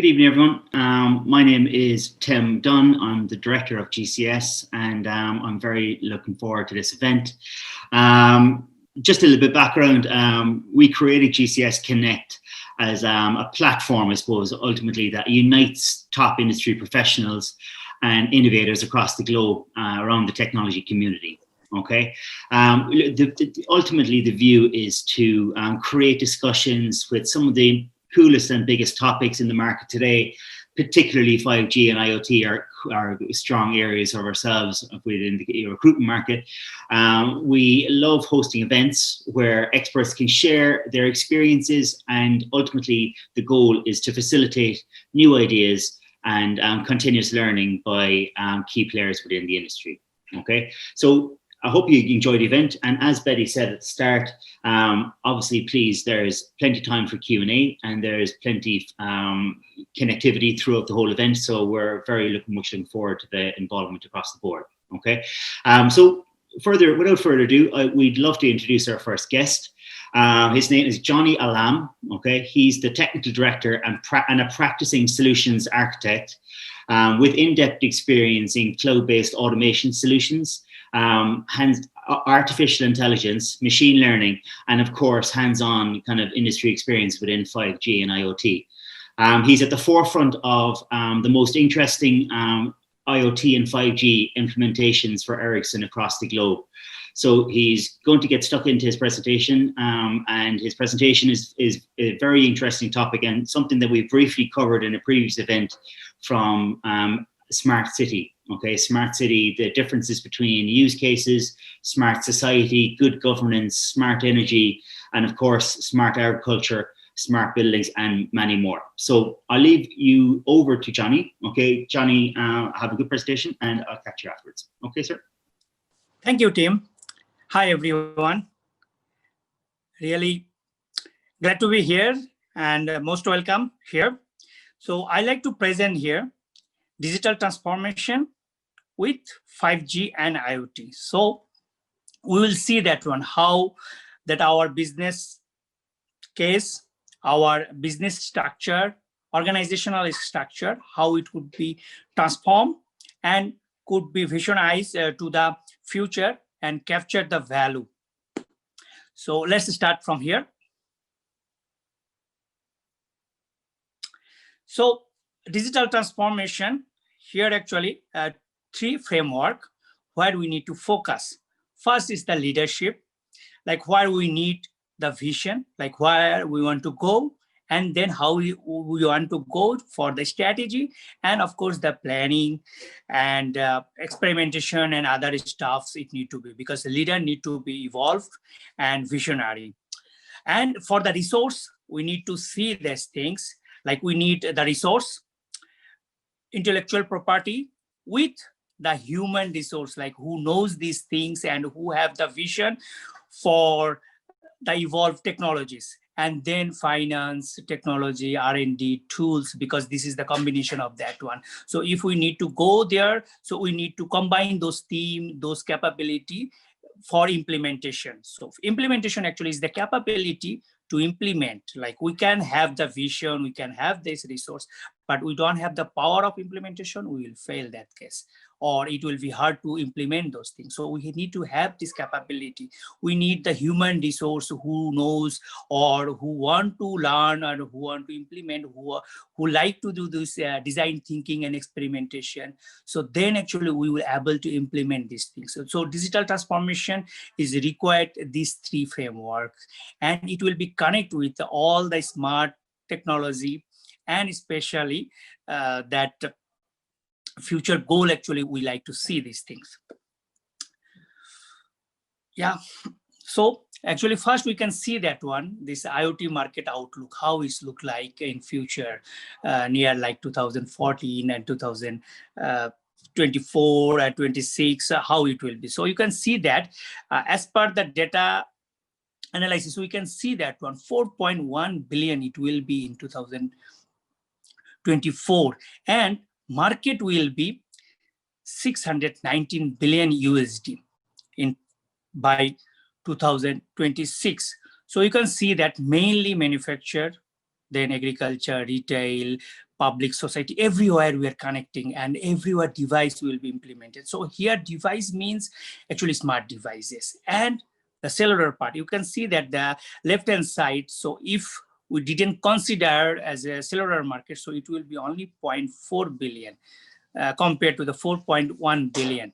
Good evening, everyone. My name is Tim Dunn. I'm the director of GCS, and I'm very looking forward to this event. Just a little bit of background. We created GCS Connect as a platform, I suppose, ultimately that unites top industry professionals and innovators across the globe around the technology community. Okay. Ultimately, the view is to create discussions with some of the coolest and biggest topics in the market today, particularly 5G and IoT are strong areas of ourselves within the recruitment market. We love hosting events where experts can share their experiences, and ultimately the goal is to facilitate new ideas and continuous learning by key players within the industry. Okay, so I hope you enjoyed the event, and as Betty said at the start, obviously, please, there's plenty of time for Q&A, and there's plenty of connectivity throughout the whole event, so we're much looking forward to the involvement across the board, okay? So without further ado, we'd love to introduce our first guest. His name is Jony Shahinur, okay? He's the technical director and a practicing solutions architect with in-depth experience in cloud-based automation solutions, artificial intelligence, machine learning, and of course, hands-on kind of industry experience within 5G and IoT. He's at the forefront of the most interesting IoT and 5G implementations for Ericsson across the globe. So he's going to get stuck into his presentation, and his presentation is a very interesting topic and something that we briefly covered in a previous event from Smart City. Okay, smart city, the differences between use cases, smart society, good governance, smart energy, and of course, smart agriculture, smart buildings, and many more. So I'll leave you over to Jony. Okay, Jony, have a good presentation, and I'll catch you afterwards. Okay, sir. Thank you, Tim. Hi, everyone. Really glad to be here, and most welcome here. So I like to present here digital transformation with 5G and IoT. So we will see that one, how that our business case, our business structure, organizational structure, how it could be transformed and could be visualized to the future and capture the value. So let's start from here. So digital transformation, here actually three framework where we need to focus. First is the leadership, like where we need the vision, like where we want to go, and then how we want to go for the strategy, and of course the planning and experimentation and other stuffs it need to be, because the leader need to be evolved and visionary. And for the resource, we need to see these things, like we need the resource, intellectual property with the human resource, like who knows these things and who have the vision for the evolved technologies, and then finance, technology, R&D, tools, because this is the combination of that one. So if we need to go there, so we need to combine those team, those capability for implementation. So implementation actually is the capability to implement, like we can have the vision, we can have this resource, but we don't have the power of implementation, we will fail that case, or it will be hard to implement those things. So we need to have this capability. We need the human resource who knows or who want to learn or who want to implement, who like to do this design thinking and experimentation. So then actually we will able to implement these things. So digital transformation is required these three frameworks, and it will be connect with all the smart technology, and especially that future goal, actually, we like to see these things. Yeah, so actually first we can see that one, this IoT market outlook, how it look like in future near like 2014 and 2024 and 26, how it will be. So you can see that as per the data analysis, we can see that one 4.1 billion it will be in 2024, and market will be 619 billion USD by 2026. So you can see that mainly manufacture, then agriculture, retail, public society, everywhere we are connecting and everywhere device will be implemented. So here device means actually smart devices and the cellular part. You can see that the left-hand side, so if we didn't consider as a cellular market, so it will be only 0.4 billion compared to the 4.1 billion.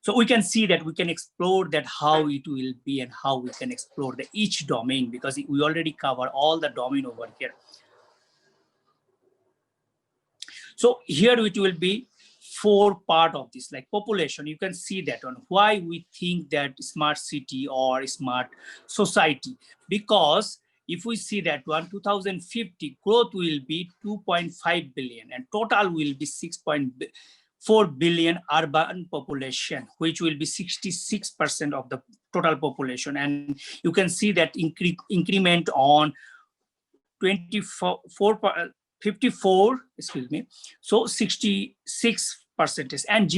So we can see that we can explore that how it will be and how we can explore the each domain, because we already cover all the domain over here. So here it will be 4 part of this, like population. You can see that on why we think that smart city or smart society, because if we see that 2050 growth will be 2.5 billion and total will be 6.4 billion urban population, which will be 66% of the total population. And you can see that increment on 54, excuse me, so 66%, and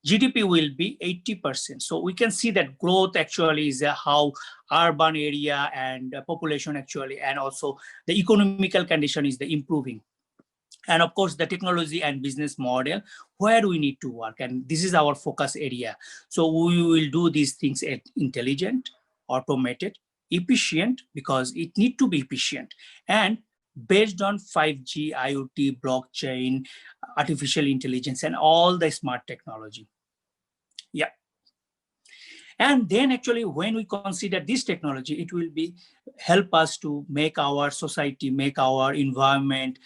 GDP will be 80%. So we can see that growth actually is how urban area and population actually, and also the economical condition is the improving. And of course, the technology and business model where we need to work. And this is our focus area. So we will do these things at intelligent, automated, efficient, because it need to be efficient, and based on 5G, IoT, blockchain, artificial intelligence, and all the smart technology. Yeah. And then actually, when we consider this technology, it will be help us to make our society, make our environment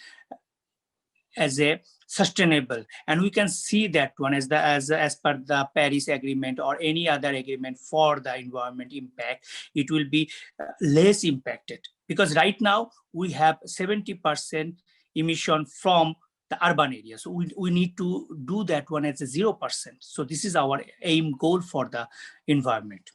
as a sustainable. And we can see that one as per the Paris Agreement or any other agreement for the environment impact, it will be less impacted, because right now we have 70% emission from the urban area. So we need to do that one as a 0%. So this is our aim goal for the environment.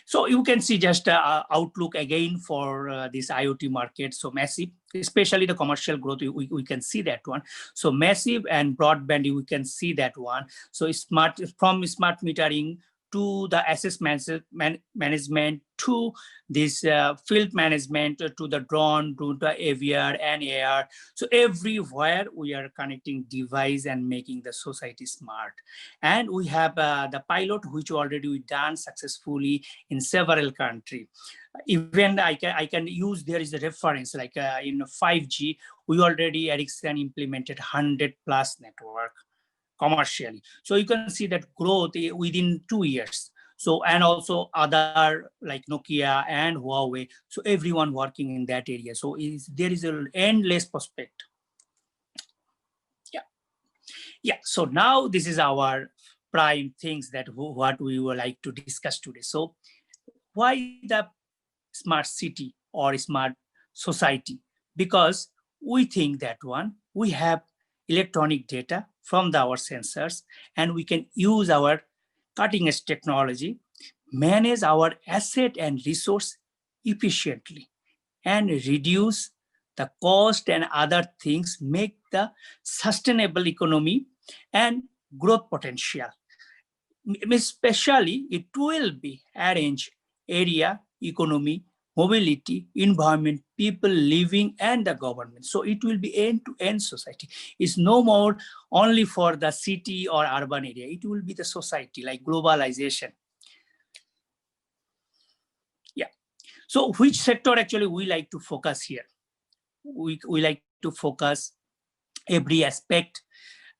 So you can see just outlook again for this IoT market. So massive, especially the commercial growth, we can see that one. So massive and broadband, we can see that one. So smart, from smart metering to the asset management, to this field management, to the drone, to the AVR and AR. So everywhere we are connecting device and making the society smart. And we have the pilot, which already we done successfully in several countries. Even I can use, there is a reference, like in 5G, we already Ericsson implemented 100+ network commercially. So you can see that growth within 2 years. So, and also other like Nokia and Huawei. So everyone working in that area. So there is an endless prospect. Yeah. Yeah. So now this is our prime things that what we would like to discuss today. So why the smart city or smart society? Because we think that one, we have electronic data from our sensors, and we can use our cutting edge technology, manage our asset and resource efficiently, and reduce the cost and other things, make the sustainable economy and growth potential. Especially it will be arrange area, economy, mobility, environment, people living, and the government. So it will be end-to-end society. It's no more only for the city or urban area. It will be the society, like globalization. Yeah. So which sector actually we like to focus here? We like to focus every aspect.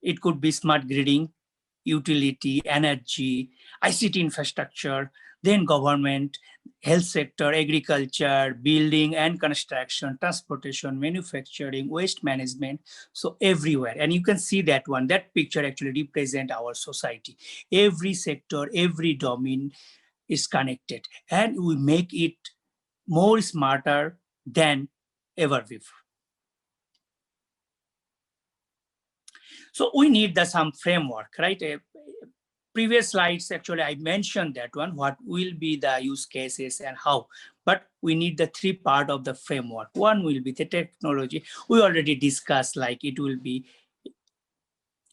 It could be smart gridding, utility, energy, ICT infrastructure, then government, health sector, agriculture, building and construction, transportation, manufacturing, waste management, so everywhere. And you can see that one, that picture actually represents our society. Every sector, every domain is connected, and we make it more smarter than ever before. So we need some framework, right? Previous slides, actually, I mentioned that one, what will be the use cases and how, but we need the 3 part of the framework. One will be the technology. We already discussed, like it will be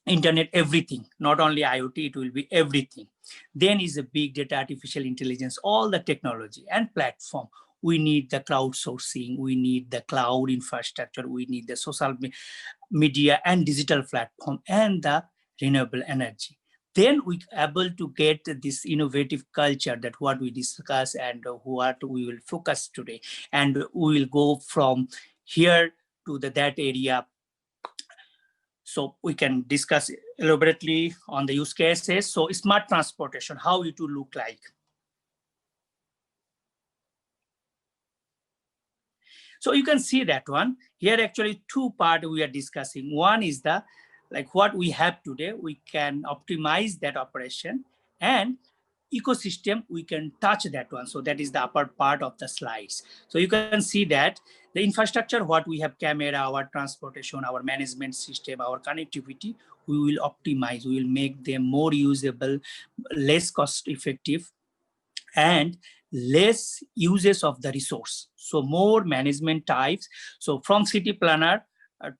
internet, everything, not only IoT, it will be everything. Then is a big data, artificial intelligence, all the technology and platform. we need the crowdsourcing, we need the cloud infrastructure, we need the social media and digital platform, and the renewable energy. Then we able to get this innovative culture that what we discuss and what we will focus today. And we will go from here to that area. So we can discuss elaborately on the use cases. So smart transportation, how it will look like. So you can see that one. Here actually two parts we are discussing. One is the like what we have today, we can optimize that operation, and ecosystem, we can touch that one. So that is the upper part of the slides. So you can see that the infrastructure, what we have, camera, our transportation, our management system, our connectivity, we will optimize, we will make them more usable, less cost effective, and less uses of the resource. So more management types. So from city planner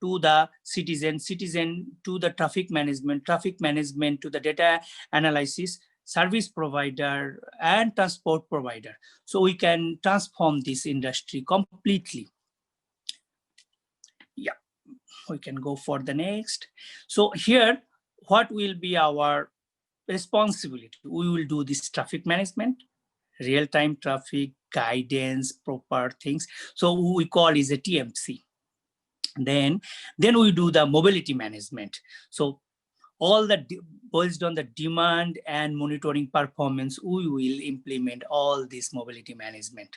to the citizen to the traffic management to the data analysis, service provider, and transport provider. So we can transform this industry completely. Yeah, we can go for the next. So here, what will be our responsibility? We will do this traffic management, real-time traffic, guidance, proper things. So we call is a TMC. Then we do the mobility management. So all the based on the demand and monitoring performance, we will implement all this mobility management.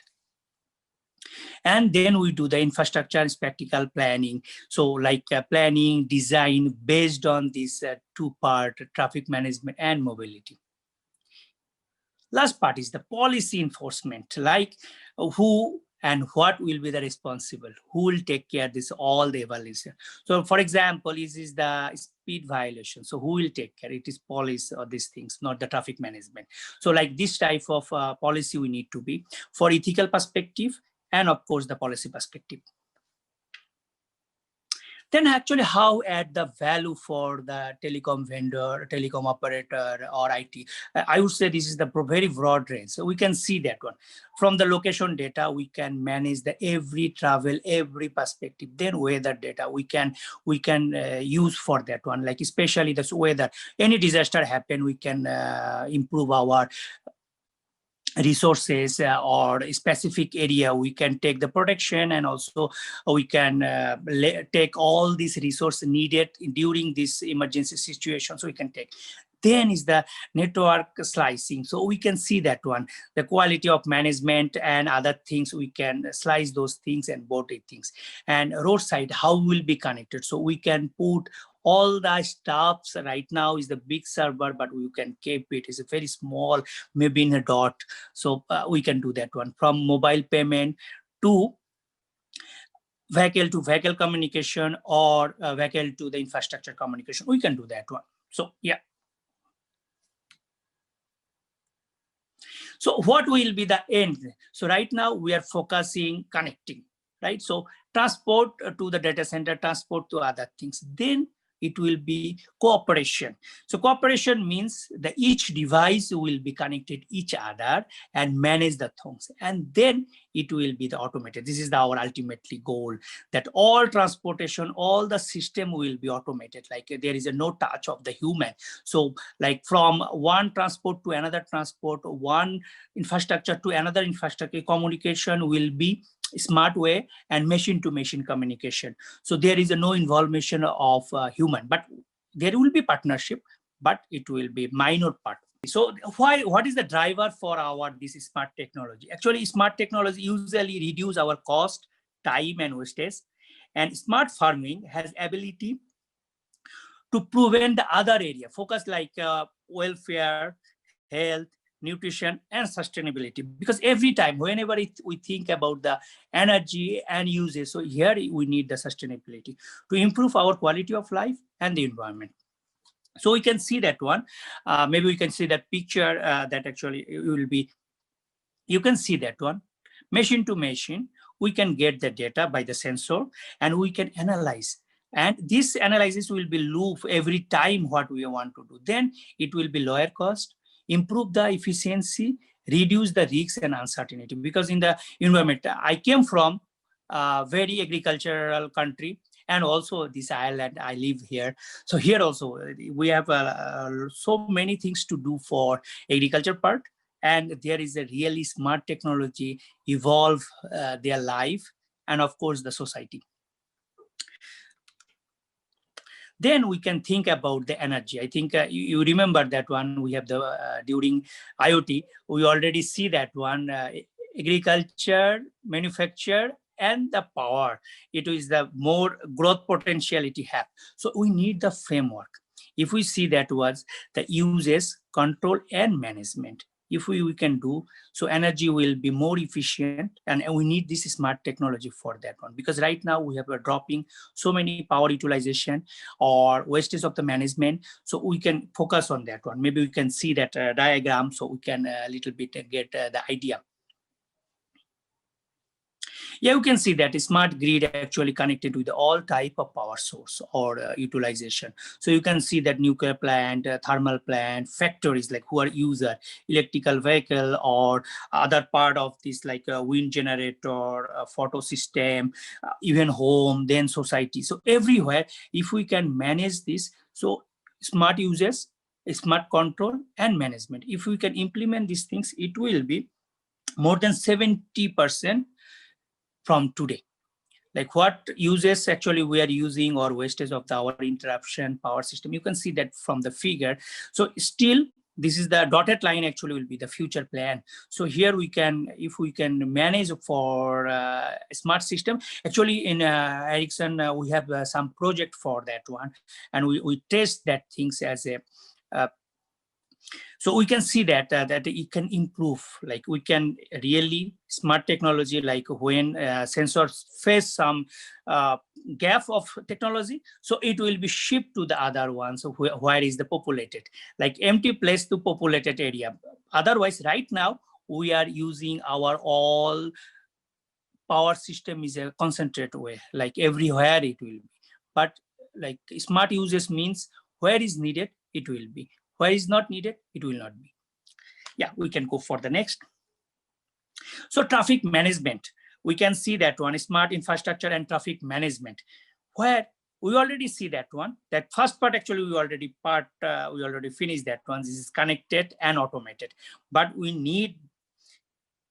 And then we do the infrastructure and spectacle planning. So like planning, design based on this two-part, traffic management and mobility. Last part is the policy enforcement, like who and what will be the responsible, who will take care of this, all the evaluation. So for example, this is the speed violation. So who will take care? It is police or these things, not the traffic management. So like this type of policy we need to be for ethical perspective and of course the policy perspective. Then actually how add the value for the telecom vendor, telecom operator, or IT. I would say this is the very broad range. So we can see that one. From the location data, we can manage the every travel, every perspective. Then weather data, we can use for that one, like especially the weather. Any disaster happen, we can improve our resources or a specific area, we can take the protection, and also we can take all these resources needed during this emergency situation, so we can take. Then is the network slicing. So we can see that one, the quality of management and other things, we can slice those things and border things. And roadside, how will be connected. So we can put all the stuffs. Right now is the big server, but we can keep it. It's a very small, maybe in a dot. So we can do that one. From mobile payment to vehicle communication, or vehicle to the infrastructure communication, we can do that one. So yeah. So what will be the end? So right now we are focusing connecting, right? So transport to the data center, transport to other things. Then it will be cooperation. So cooperation means that each device will be connected each other and manage the things. And then it will be the automated. This is our ultimately goal, that all transportation, all the system will be automated. Like there is a no touch of the human. So like from one transport to another transport, one infrastructure to another infrastructure, communication will be smart way and machine to machine communication. So there is no involvement of human, but there will be partnership, but it will be minor part. So what is the driver for our this smart technology? Actually, smart technology usually reduce our cost, time, and wastage. And smart farming has ability to prevent the other area, focus like welfare, health, nutrition, and sustainability. Because every time, whenever we think about the energy and uses, so here we need the sustainability to improve our quality of life and the environment. So we can see that one. Maybe we can see that picture that actually will be, you can see that one. Machine to machine, we can get the data by the sensor and we can analyze. And this analysis will be loop every time what we want to do. Then it will be lower cost, improve the efficiency, reduce the risks and uncertainty. Because in the environment, I came from a very agricultural country, and also this island, I live here. So here also we have so many things to do for agriculture part, and there is a really smart technology evolve their life, and of course the society. Then we can think about the energy. I think you remember that one. We have the during IoT, we already see that one, agriculture, manufacture, and the power. It is the more growth potential it have. So we need the framework. If we see that was the uses, control, and management. If we can do, so energy will be more efficient, and we need this smart technology for that one. Because right now we have a dropping so many power utilization or wastage of the management. So we can focus on that one. Maybe we can see that diagram, so we can a little bit get the idea. Yeah, you can see that a smart grid actually connected with all type of power source or utilization. So you can see that nuclear plant, thermal plant, factories like who are user, electrical vehicle, or other part of this like a wind generator, photo system, even home, then society. So everywhere, if we can manage this, so smart uses, smart control, and management. If we can implement these things, it will be more than 70% from today. Like what uses actually we are using or wastage of our interruption power system. You can see that from the figure. So still, this is the dotted line actually will be the future plan. So here we can, if we can manage for a smart system, actually in Ericsson, we have some project for that one. And we test that things as a, so we can see that that it can improve. Like we can really smart technology, like when sensors face some gap of technology, so it will be shipped to the other one. So where is the populated, like empty place to populated area. Otherwise, right now we are using our all power system is a concentrated way, like everywhere it will be. But like smart uses means where is needed, it will be. Where is not needed, it will not be. Yeah, we can go for the next. So traffic management, we can see that one, smart infrastructure and traffic management, where we already see that one. That first part actually we already finished that one. This is connected and automated, but we need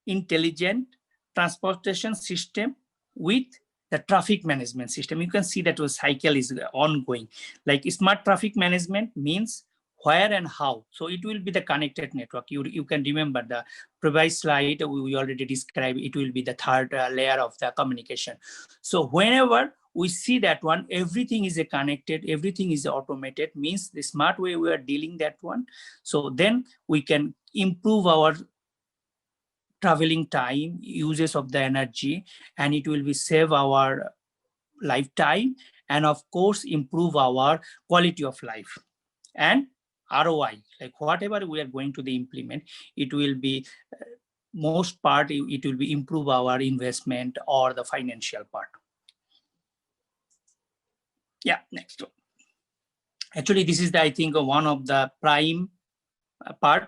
intelligent transportation system with the traffic management system. You can see that the cycle is ongoing. Like smart traffic management means where and how. So it will be the connected network. You can remember the previous slide, we already described, it will be the third layer of the communication. So whenever we see that one, everything is connected, everything is automated, means the smart way we are dealing that one. So then we can improve our traveling time, uses of the energy, and it will be save our lifetime, and of course improve our quality of life. And ROI, like whatever we are going to implement, it will be most part, it will be improve our investment or the financial part. Yeah, next one. Actually, this is the, I think, one of the prime part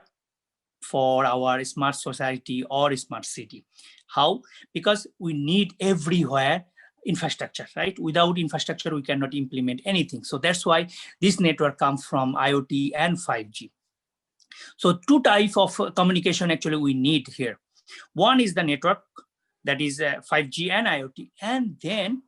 for our smart society or smart city. How? Because we need everywhere infrastructure, right? Without infrastructure, we cannot implement anything. So that's why this network comes from IoT and 5G. So two types of communication actually we need here. One is the network, that is 5G and IoT. And then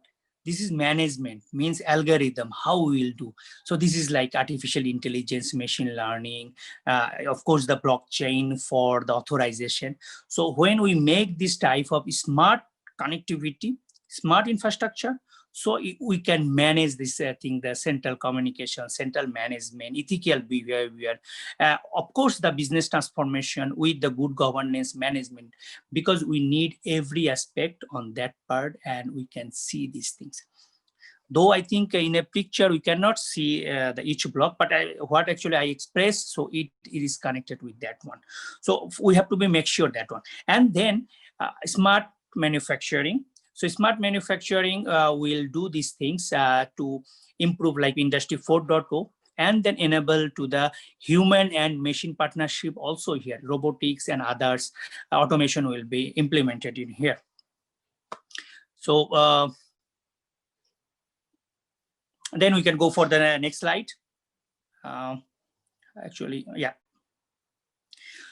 this is management, means algorithm, how we will do. So this is like artificial intelligence, machine learning, of course, the blockchain for the authorization. So when we make this type of smart connectivity, smart infrastructure, so we can manage this thing, the central communication, central management, ethical behavior, of course, the business transformation with the good governance management, because we need every aspect on that part, and we can see these things. Though I think in a picture we cannot see each block, but what actually I express, so it is connected with that one. So we have to make sure that one. And then smart manufacturing. So smart manufacturing will do these things to improve, like Industry 4.0. and then enable to the human and machine partnership also here. Robotics and others, automation will be implemented in here. So then we can go for the next slide. Actually, yeah.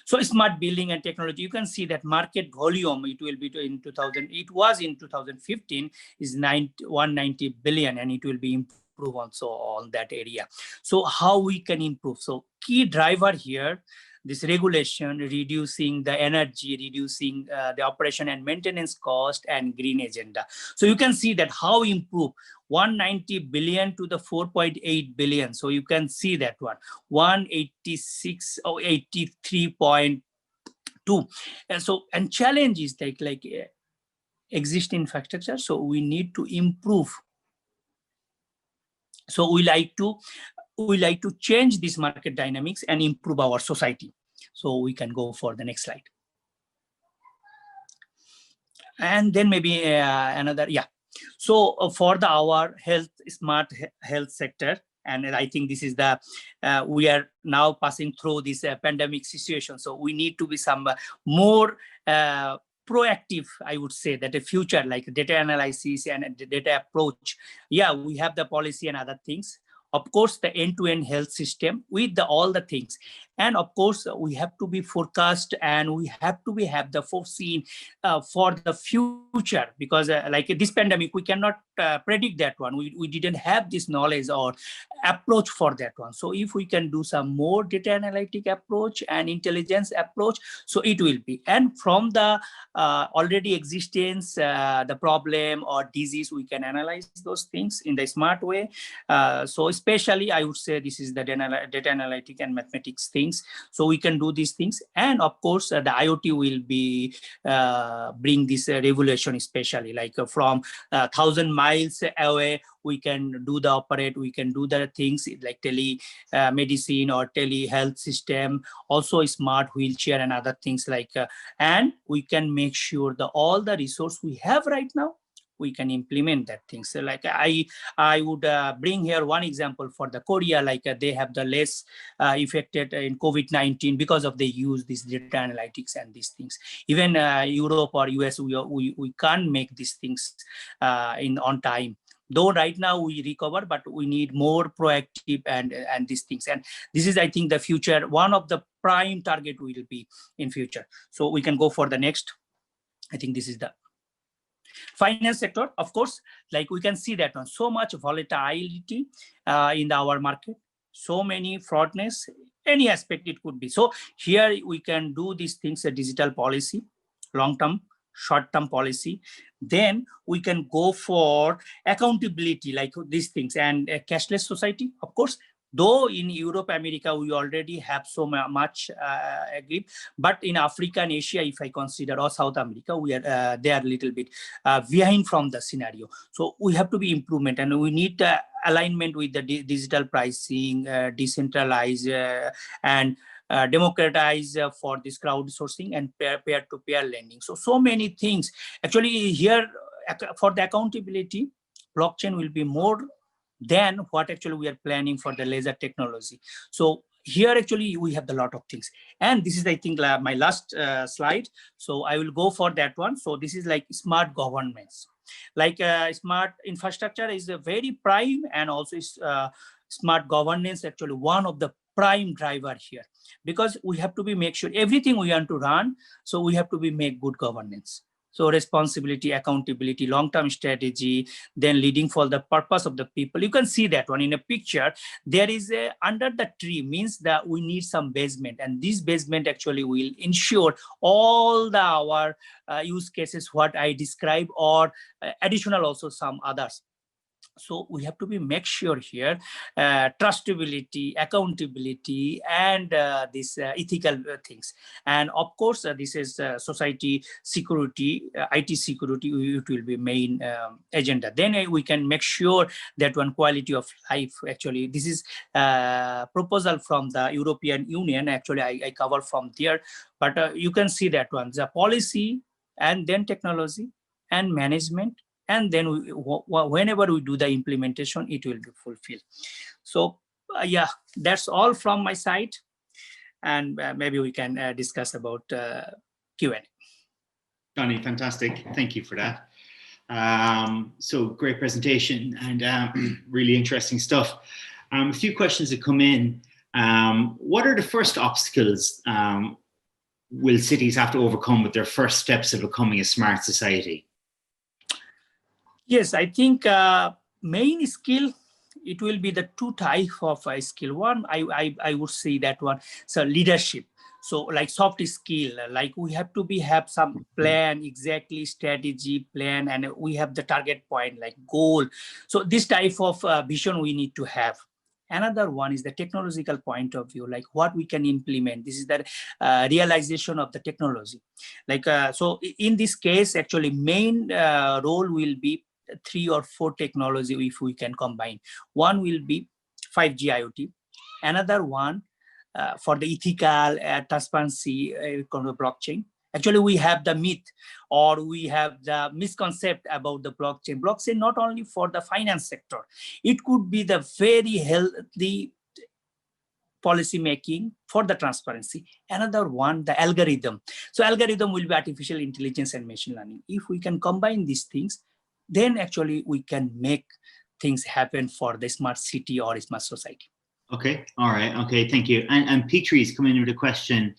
So smart building and technology, you can see that market volume, it will be in 2000, it was in 2015 is 190 billion, and it will be improved also on that area. So how we can improve? So key driver here, this regulation, reducing the energy, reducing the operation and maintenance cost, and green agenda. So you can see that how improve 190 billion to the 4.8 billion. So you can see that one, 186 or 83.2. And so, and challenge is like existing infrastructure. So we need to improve. So we like to change this market dynamics and improve our society. So we can go for the next slide. And then maybe another, yeah. So for our smart health sector, and I think this is the, we are now passing through this pandemic situation. So we need to be some more proactive, I would say, that the future, like data analysis and data approach. Yeah, we have the policy and other things. Of course, the end-to-end health system with all the things. And of course, we have to be forecast, and we have to have the foreseen for the future, because like this pandemic, we cannot predict that one. We didn't have this knowledge or approach for that one. So if we can do some more data analytic approach and intelligence approach, so it will be. And from the already existence, the problem or disease, we can analyze those things in the smart way. So especially, I would say this is the data analytic and mathematics things. So we can do these things. And of course, the IoT will be bring this revolution, especially like from 1,000 miles away, we can do the operate, we can do the things like medicine or telehealth system, also smart wheelchair and other things like, and we can make sure that all the resource we have right now, we can implement that thing. So like I would bring here one example for the Korea, like they have the less affected in COVID-19 because of they use this data analytics and these things. Even Europe or US, we can't make these things on time. Though right now we recover, but we need more proactive and these things. And this is, I think, the future, one of the prime target will be in future. So we can go for the next. I think this is the finance sector. Of course, like we can see that on so much volatility in our market, so many fraudness, any aspect it could be. So here we can do these things, a digital policy, long-term, short-term policy. Then we can go for accountability, like these things, and a cashless society, of course. Though in Europe, America, we already have so much agreed, but in Africa and Asia, if I consider, or South America, we are they are a little bit behind from the scenario. So we have to be improvement, and we need alignment with the digital pricing, decentralized and democratize for this crowdsourcing and peer-to-peer lending. So many things. Actually, here for the accountability, blockchain will be more than what actually we are planning for the laser technology. So here actually we have a lot of things. And this is, I think, my last slide. So I will go for that one. So this is like smart governance. Like smart infrastructure is a very prime, and also smart governance actually one of the prime driver here, because we have to be make sure everything we want to run, so we have to be make good governance. So responsibility, accountability, long-term strategy, then leading for the purpose of the people. You can see that one in a picture. There is a under the tree, means that we need some basement, and this basement actually will ensure all our use cases what I described, or additional also some others. So we have to be make sure here trustability, accountability, and these ethical things. And of course, this is society security, IT security, it will be main agenda. Then we can make sure that one quality of life. Actually, this is proposal from the European Union. Actually, I cover from there, but you can see that one, the policy, and then technology and management. And then whenever we do the implementation, it will be fulfilled. So yeah, that's all from my side. And maybe we can discuss about Q&A. Jony, fantastic. Thank you for that. So great presentation and really interesting stuff. A few questions that come in. What are the first obstacles will cities have to overcome with their first steps of becoming a smart society? Yes, I think main skill, it will be the two type of skill. One, I would say that one, so leadership. So like soft skill, like we have to have some plan, exactly strategy plan, and we have the target point, like goal. So this type of vision we need to have. Another one is the technological point of view, like what we can implement. This is the realization of the technology. Like so in this case, actually main role will be 3 or 4 technology if we can combine. One will be 5G IoT. Another one for the ethical transparency kind of blockchain. Actually, we have the myth or we have the misconcept about the blockchain. Blockchain not only for the finance sector, it could be the very healthy policy making for the transparency. Another one, the algorithm. So algorithm will be artificial intelligence and machine learning. If we can combine these things, then actually we can make things happen for the smart city or smart society. Okay, all right, okay, thank you. And Petrie's come in with a question.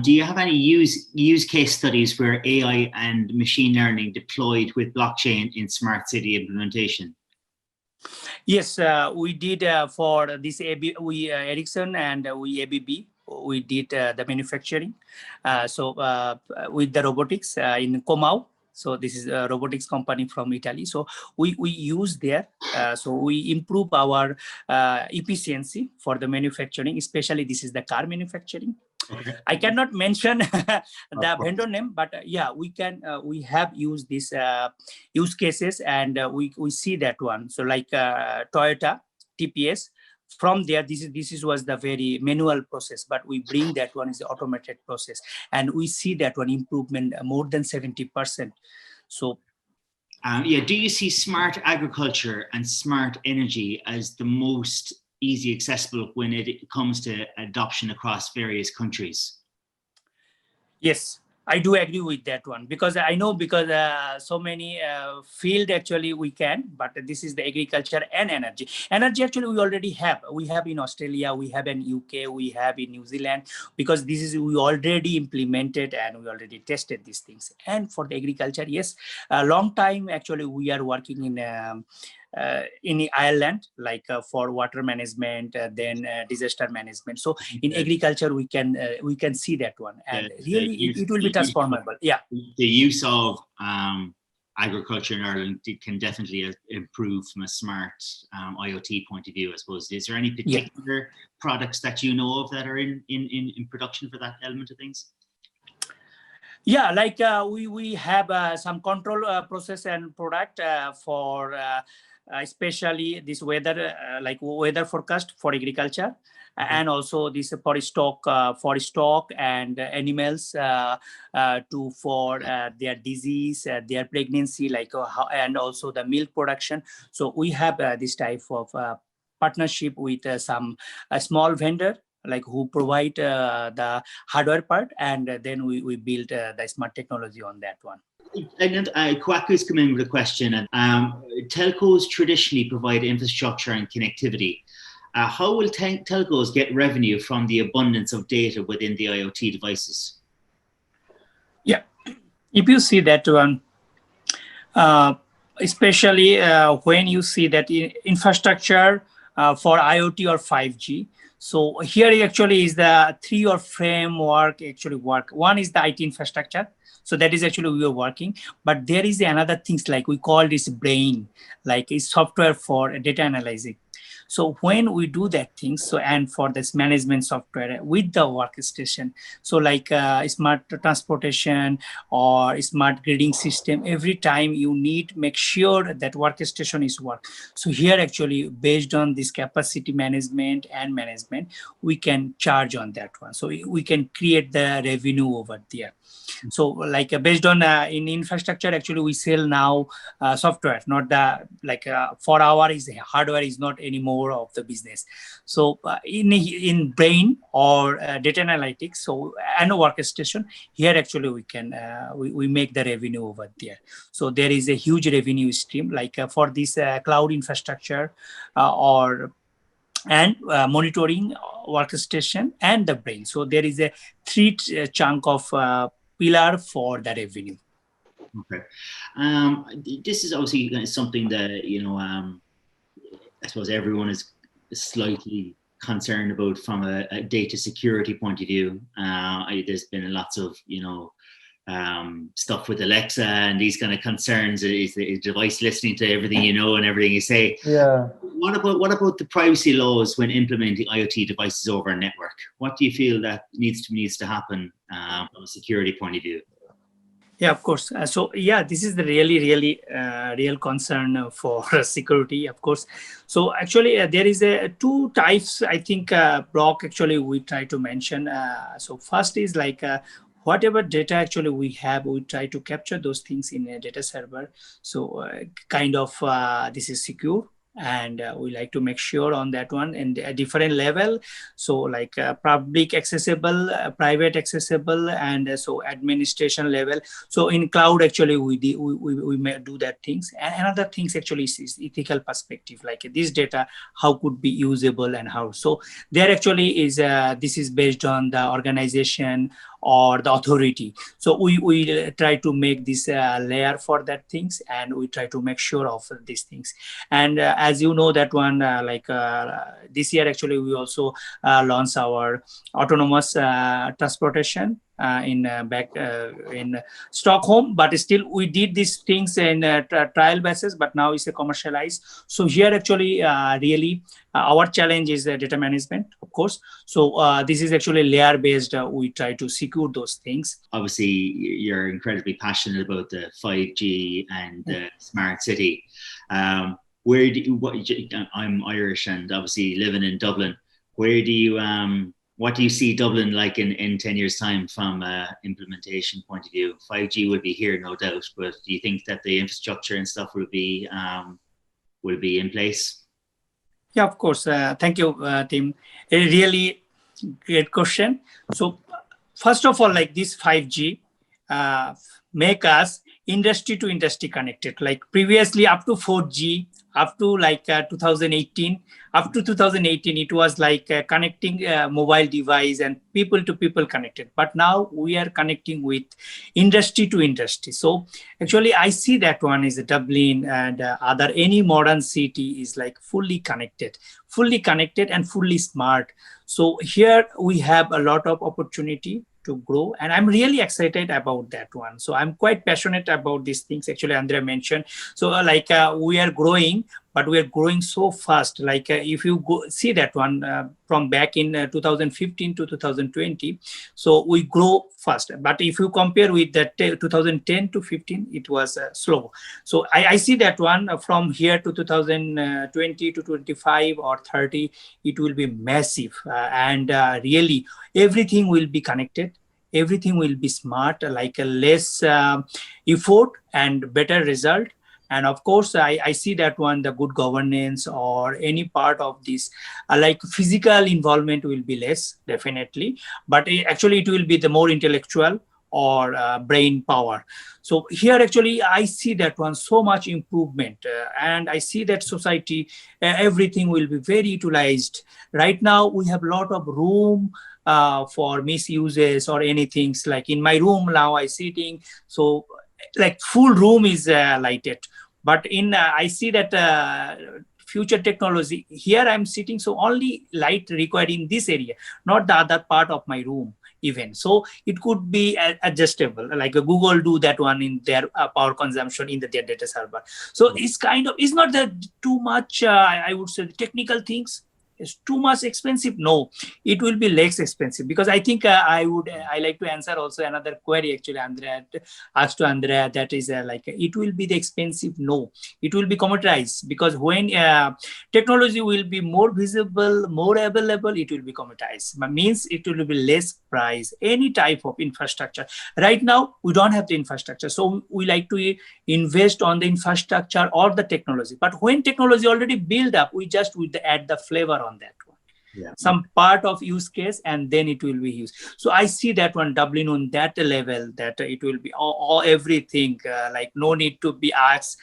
Do you have any use case studies where AI and machine learning deployed with blockchain in smart city implementation? Yes, we did for this Ericsson and we ABB. We did the manufacturing. So with the robotics in Comau. So this is a robotics company from Italy. So we use there. So we improve our efficiency for the manufacturing, especially this is the car manufacturing. Okay. I cannot mention the vendor name, but yeah, we can. We have used these use cases, and we see that one. So like Toyota, TPS. From there, this was the very manual process, but we bring that one is the automated process, and we see that one improvement more than 70%. So. Yeah, do you see smart agriculture and smart energy as the most easy accessible when it comes to adoption across various countries? Yes, I do agree with that one, because I know so many field actually we can, but this is the agriculture and energy. Energy actually we already have. We have in Australia, we have in UK, we have in New Zealand, because this is we already implemented and we already tested these things. And for the agriculture, yes, a long time actually we are working in Ireland, like for water management, then disaster management. So in agriculture, we can see that one, and really it will be transformable. Yeah, the use of agriculture in Ireland can definitely improve from a smart IoT point of view, I suppose. Is there any particular products that you know of that are in production for that element of things? Yeah, like we have some control process and product for especially this weather, like weather forecast for agriculture, and also this for stock and animals for their disease, their pregnancy, like and also the milk production. So we have this type of partnership with some small vendor, like who provide the hardware part, and then we build the smart technology on that one. And Kwaku's come in with a question. Telcos traditionally provide infrastructure and connectivity. How will telcos get revenue from the abundance of data within the IoT devices? Yeah, if you see that one, especially when you see that infrastructure for IoT or 5G. So here actually is the 3 or framework actually work. One is the IT infrastructure. So that is actually we are working, but there is another things like we call this brain, like it's software for data analyzing. So when we do that things, so and for this management software with the workstation, so like smart transportation or smart grading system, every time you need make sure that workstation is work. So here actually based on this capacity management, we can charge on that one. So we can create the revenue over there. So like based on in infrastructure, actually we sell now software, not the like for our is hardware is not anymore more of the business. So in brain or data analytics, so and workstation, here actually we can we make the revenue over there. So there is a huge revenue stream, like for this cloud infrastructure and monitoring workstation and the brain. So there is a three chunk of pillar for the revenue. Okay. This is obviously something that, you know, I suppose everyone is slightly concerned about from a data security point of view. There's been lots of, you know, stuff with Alexa and these kind of concerns. Is the device listening to everything you know and everything you say? Yeah. What about the privacy laws when implementing IoT devices over a network? What do you feel that needs to happen from a security point of view? Yeah, of course. So yeah, this is the really real concern for security, of course. So actually, there is two types. I think block actually we try to mention. So first is like whatever data actually we have, we try to capture those things in a data server. So kind of this is secure. And we like to make sure on that one and a different level. So like public accessible, private accessible, and so administration level. So in cloud, actually, we may do that things. And another things actually is ethical perspective, like this data, how could be usable and how. So there actually is, this is based on the organization or the authority. So we try to make this layer for that things, and we try to make sure of these things. And as you know that one, this year actually we also launched our autonomous transportation in Stockholm, but still we did these things in trial basis, but now it's a commercialized. So here actually really our challenge is data management, of course. So this is actually layer based. We try to secure those things. Obviously, you're incredibly passionate about the 5G and the smart city. Where do you, I'm Irish and obviously living in Dublin. Where do you what do you see Dublin like in 10 years' time from an implementation point of view? 5G will be here, no doubt, but do you think that the infrastructure and stuff will be in place? Yeah, of course. Thank you, Tim. A really great question. So first of all, like this 5G make us industry to industry connected. Like previously up to 4G, up to like 2018, up to 2018, it was like connecting mobile device and people to people connected. But now we are connecting with industry to industry. So actually, I see that one is Dublin and other any modern city is like fully connected and fully smart. So here we have a lot of opportunity to grow, and I'm really excited about that one. So I'm quite passionate about these things. Actually, Andrea mentioned. So like we are growing, but we are growing so fast. Like if you go see that one from back in 2015 to 2020, so we grow fast. But if you compare with that 2010 to 15, it was slow. So I see that one from here to 2020 to 25 or 30, it will be massive, and really everything will be connected. Everything will be smart, like a less effort and better result. And of course, I see that one, the good governance or any part of this, like physical involvement will be less, definitely. But actually, it will be the more intellectual or brain power. So here, actually, I see that one so much improvement. And I see that society, everything will be very utilized. Right now, we have a lot of room for misuses or anything. Like in my room now, I sitting, so like full room is lighted. But in I see that future technology, here I'm sitting, so only light required in this area, not the other part of my room even. So it could be adjustable, like Google do that one in their power consumption in their data server. So it's kind of, it's not that too much, I would say, technical things. It's too much expensive. No, it will be less expensive, because I think I like to answer also another query. Actually, Andrea asked to Andrea, that is like it will be the expensive. No, it will be commoditized, because when technology will be more visible, more available, it will be commoditized. Means it will be less enterprise, any type of infrastructure. Right now, we don't have the infrastructure. So we like to invest on the infrastructure or the technology. But when technology already built up, we just would add the flavor on that one. Yeah. Some part of use case, and then it will be used. So I see that one Dublin on that level, that it will be all everything, like no need to be asked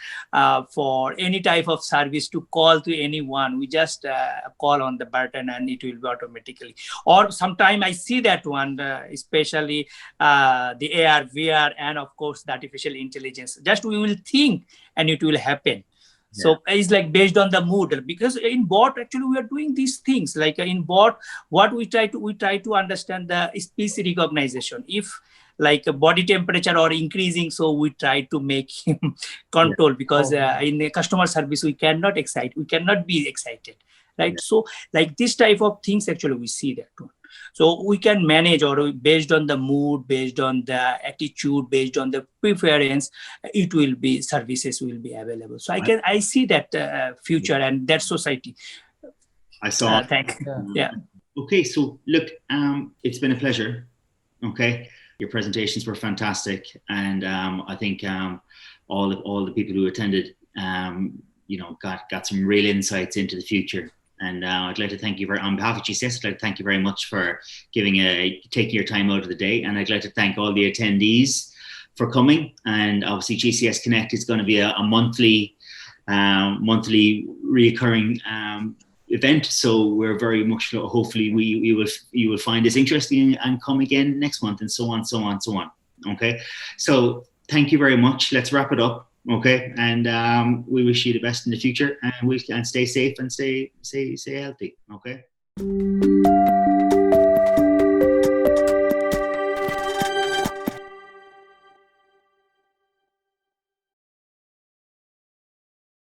for any type of service to call to anyone. We just call on the button and it will be automatically. Or sometime I see that one, especially the AR, VR, and of course the artificial intelligence. Just we will think and it will happen. So it's like based on the mood, because in bot actually we are doing these things. Like in bot, what we try to understand the species recognition. If like a body temperature or increasing, so we try to make him control, because in the customer service we cannot be excited, right? Yeah. So like this type of things actually we see that one. So we can manage, or based on the mood, based on the attitude, based on the preference, it will be services will be available. So I see that future and that society. I saw. Thank you. Yeah. Okay, so look, it's been a pleasure. Okay, your presentations were fantastic, and I think all the people who attended, got some real insights into the future. And I'd like to thank you on behalf of GCS. I'd like to thank you very much for taking your time out of the day. And I'd like to thank all the attendees for coming. And obviously GCS Connect is going to be a monthly recurring event. So we're very much, hopefully you will find this interesting and come again next month, and so on. Okay. So thank you very much. Let's wrap it up. Okay, and we wish you the best in the future, and stay safe and stay healthy. Okay.